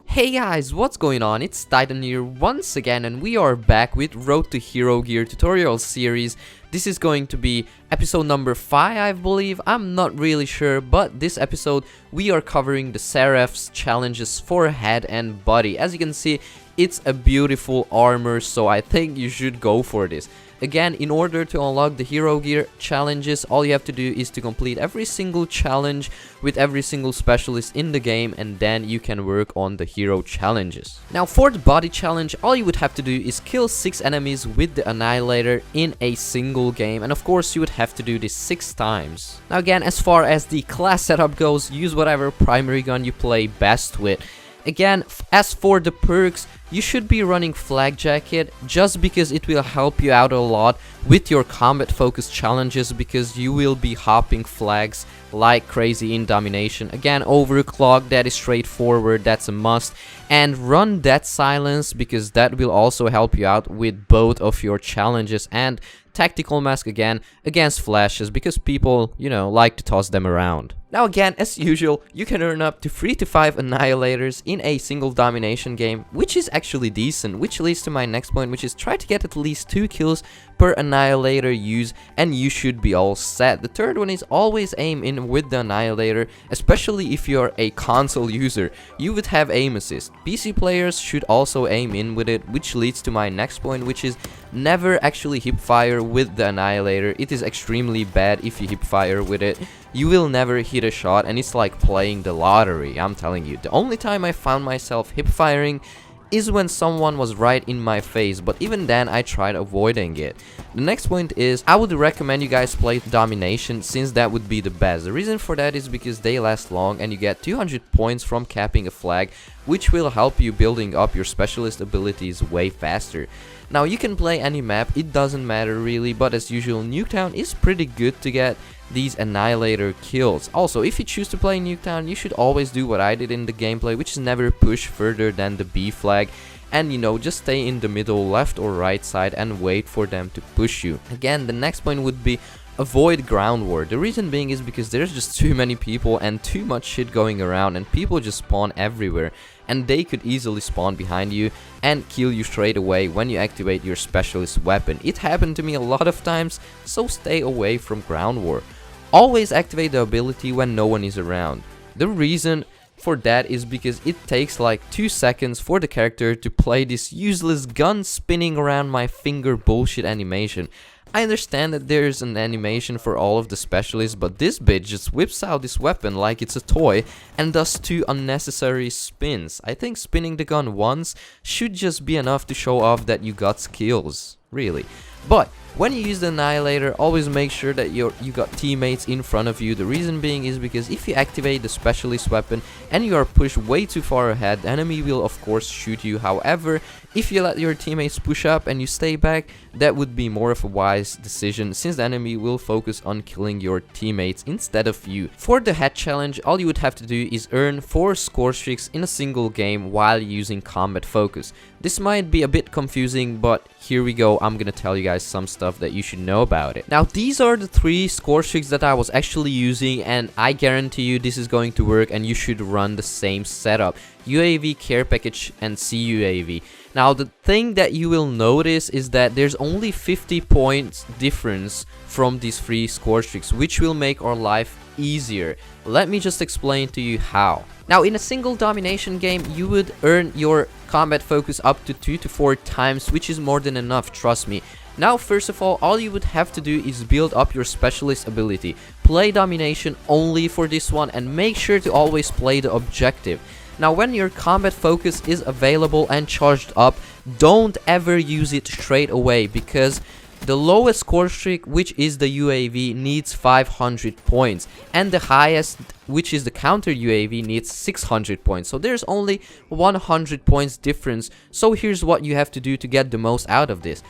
Hey guys, what's going on? It's Titan here once again, and we are back with Road to Hero Gear tutorial series. This is going to be episode number 5, I believe. I'm not really sure, but this episode we are covering the Seraphs Challanges for head and body. As you can see, it's a beautiful armor, so I think you should go for this. Again, in order to unlock the Hero Gear challenges, all you have to do is to complete every single challenge with every single specialist in the game, and then you can work on the hero challenges. Now, for the body challenge, all you would have to do is kill 6 enemies with the Annihilator in a single game, and of course you would have to do this 6 times. Now again, as far as the class setup goes, use whatever primary gun you play best with. Again, as for the perks, you should be running Flag Jacket just because it will help you out a lot with your combat focused challenges, because you will be hopping flags like crazy in domination. Again, overclock, that is straightforward, that's a must. And run Dead Silence, because that will also help you out with both of your challenges. And Tactical Mask again against flashes, because people, you know, like to toss them around. Now again, as usual, you can earn up to 3 to 5 Annihilators in a single domination game, which is actually decent, which leads to my next point, which is try to get at least 2 kills per Annihilator use, and you should be all set. The third one is always aim in with the Annihilator, especially if you're a console user. You would have aim assist. PC players should also aim in with it, which leads to my next point, which is never actually hipfire with the Annihilator. It is extremely bad if you hipfire with it. You will never hit a shot, and it's like playing the lottery, I'm telling you. The only time I found myself hipfiring is when someone was right in my face, but even then I tried avoiding it. The next point is, I would recommend you guys play domination, since that would be the best. The reason for that is because they last long and you get 200 points from capping a flag, which will help you building up your specialist abilities way faster. Now you can play any map, it doesn't matter really, but as usual Nuketown is pretty good to get these Annihilator kills. Also, if you choose to play Nuketown, you should always do what I did in the gameplay, which is never push further than the B flag, and you know, just stay in the middle, left or right side, and wait for them to push you. Again, the next point would be avoid ground war. The reason being is because there's just too many people and too much shit going around, and people just spawn everywhere, and they could easily spawn behind you and kill you straight away when you activate your specialist weapon. It happened to me a lot of times, so stay away from ground war. Always activate the ability when no one is around. The reason for that is because it takes like 2 seconds for the character to play this useless gun spinning around my finger bullshit animation. I understand that there's an animation for all of the specialists, but this bitch just whips out this weapon like it's a toy and does 2 unnecessary spins. I think spinning the gun once should just be enough to show off that you got skills, really. But when you use the Annihilator, always make sure that you got teammates in front of you. The reason being is because if you activate the specialist weapon and you are pushed way too far ahead, the enemy will of course shoot you. However, if you let your teammates push up and you stay back, that would be more of a wise decision, since the enemy will focus on killing your teammates instead of you. For the head challenge, all you would have to do is earn 4 score streaks in a single game while using combat focus. This might be a bit confusing, but here we go. I'm gonna tell you guys some stuff that you should know about it. Now, these are the 3 score streaks that I was actually using, and I guarantee you this is going to work, and you should run the same setup: UAV, care package, and CUAV. Now, the thing that you will notice is that there's only 50 points difference from these 3 score streaks, which will make our life easier. Let me just explain to you how. Now, in a single domination game, you would earn your combat focus up to 2 to 4 times, which is more than enough, trust me. Now, first of all you would have to do is build up your specialist ability. Play domination only for this one, and make sure to always play the objective. Now, when your combat focus is available and charged up, don't ever use it straight away, because the lowest score streak, which is the UAV, needs 500 points, and the highest, which is the counter UAV, needs 600 points. So there's only 100 points difference. So here's what you have to do to get the most out of this.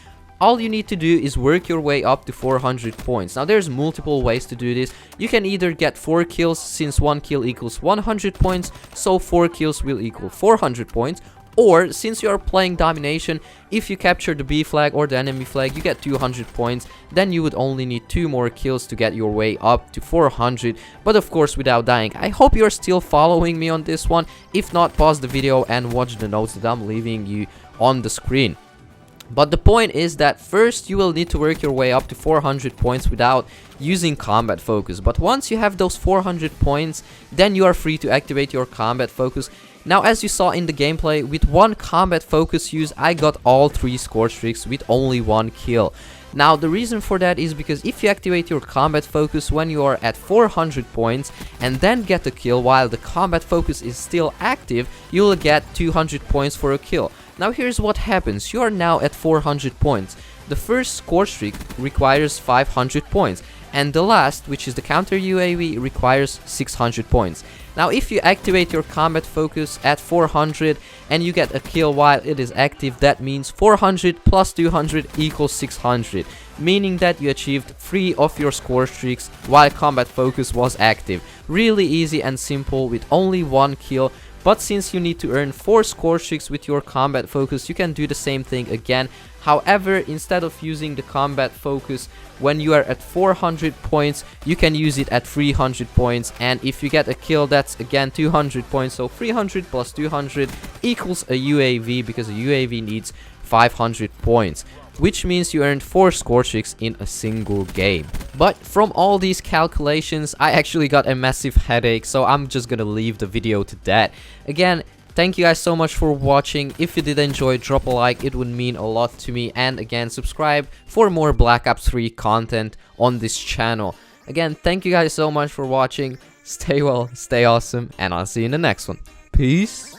All you need to do is work your way up to 400 points. Now, there's multiple ways to do this. You can either get 4 kills, since 1 kill equals 100 points, so 4 kills will equal 400 points. Or, since you are playing domination, if you capture the B flag or the enemy flag, you get 200 points. Then you would only need 2 more kills to get your way up to 400, but of course without dying. I hope you're still following me on this one. If not, pause the video and watch the notes that I'm leaving you on the screen. But the point is that first you will need to work your way up to 400 points without using combat focus. But once you have those 400 points, then you are free to activate your combat focus. Now, as you saw in the gameplay, with one combat focus use, I got all 3 score streaks with only 1 kill. Now, the reason for that is because if you activate your combat focus when you are at 400 points and then get a kill while the combat focus is still active, you will get 200 points for a kill. Now, here's what happens. You are now at 400 points. The first score streak requires 500 points, and the last, which is the counter UAV, requires 600 points. Now, if you activate your combat focus at 400 and you get a kill while it is active, that means 400 plus 200 equals 600, meaning that you achieved 3 of your score streaks while combat focus was active. Really easy and simple with only 1 kill. But since you need to earn 4 score streaks with your combat focus, you can do the same thing again. However, instead of using the combat focus when you are at 400 points, you can use it at 300 points. And if you get a kill, that's again 200 points. So 300 plus 200 equals a UAV, because a UAV needs 500 points. Which means you earned 4 score streaks in a single game. But from all these calculations, I actually got a massive headache, so I'm just gonna leave the video to that. Again, thank you guys so much for watching. If you did enjoy, drop a like, it would mean a lot to me. And again, subscribe for more Black Ops 3 content on this channel. Again, thank you guys so much for watching. Stay well, stay awesome, and I'll see you in the next one. Peace.